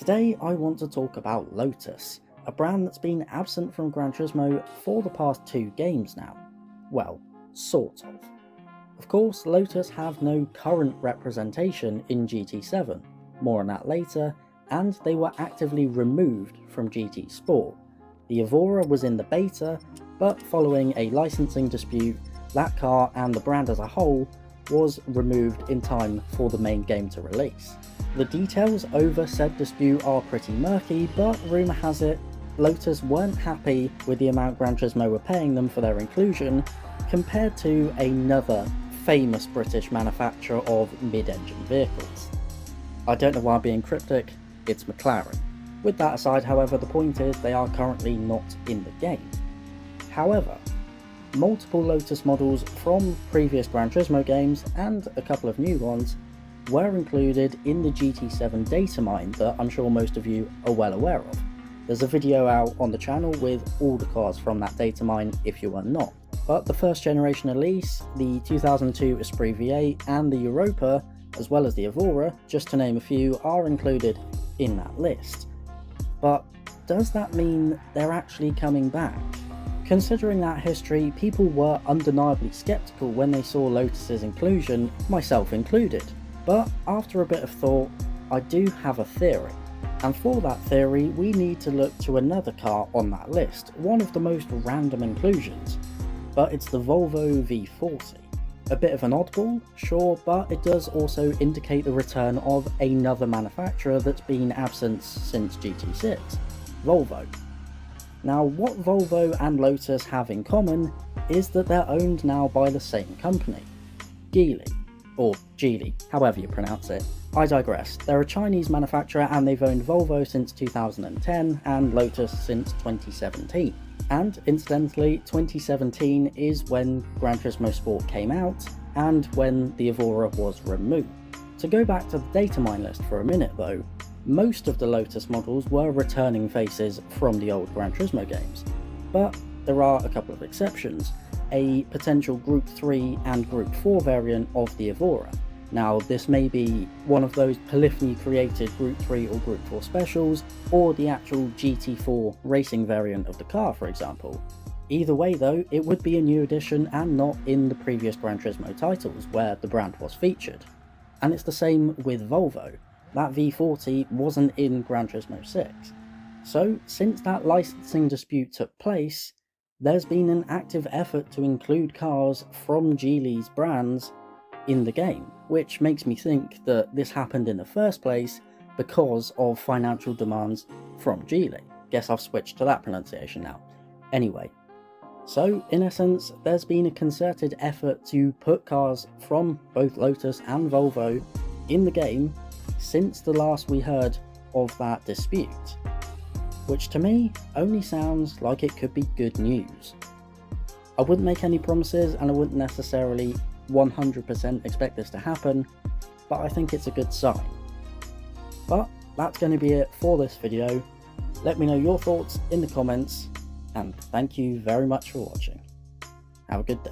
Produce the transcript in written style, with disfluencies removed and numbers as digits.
Today I want to talk about Lotus, a brand that's been absent from Gran Turismo for the past 2 games now. Well, sort of. Of course, Lotus have no current representation in GT7, more on that later, and they were actively removed from GT Sport. The Evora was in the beta, but following a licensing dispute, that car and the brand as a whole was removed in time for the main game to release. The details over said dispute are pretty murky, but rumour has it Lotus weren't happy with the amount Gran Turismo were paying them for their inclusion compared to another famous British manufacturer of mid-engine vehicles. I don't know why I'm being cryptic, it's McLaren. With that aside, however, the point is they are currently not in the game. However, multiple Lotus models from previous Gran Turismo games, and a couple of new ones, were included in the GT7 data mine that I'm sure most of you are well aware of. There's a video out on the channel with all the cars from that data mine if you are not. But the first generation Elise, the 2002 Esprit V8 and the Europa, as well as the Evora, just to name a few, are included in that list. But does that mean they're actually coming back? Considering that history, people were undeniably skeptical when they saw Lotus's inclusion, myself included. But after a bit of thought, I do have a theory. And for that theory, we need to look to another car on that list, one of the most random inclusions. But it's the Volvo V40. A bit of an oddball, sure, but it does also indicate the return of another manufacturer that's been absent since GT6, Volvo. Now, what Volvo and Lotus have in common is that they're owned now by the same company, Geely, or Geely, however you pronounce it. I digress. They're a Chinese manufacturer and they've owned Volvo since 2010 and Lotus since 2017. And incidentally, 2017 is when Gran Turismo Sport came out and when the Evora was removed. To go back to the data mine list for a minute though, most of the Lotus models were returning faces from the old Gran Turismo games, but there are a couple of exceptions, a potential Group 3 and Group 4 variant of the Evora. Now this may be one of those polyphony created Group 3 or Group 4 specials, or the actual GT4 racing variant of the car for example. Either way though, it would be a new addition and not in the previous Gran Turismo titles where the brand was featured. And it's the same with Volvo. That V40 wasn't in Gran Turismo 6. So since that licensing dispute took place, there's been an active effort to include cars from Geely's brands in the game, which makes me think that this happened in the first place because of financial demands from Geely. Guess I've switched to that pronunciation now. Anyway, so in essence, there's been a concerted effort to put cars from both Lotus and Volvo in the game since the last we heard of that dispute, which to me only sounds like it could be good news. I wouldn't make any promises and I wouldn't necessarily 100% expect this to happen, but I think it's a good sign. But that's going to be it for this video. Let me know your thoughts in the comments, and thank you very much for watching. Have a good day.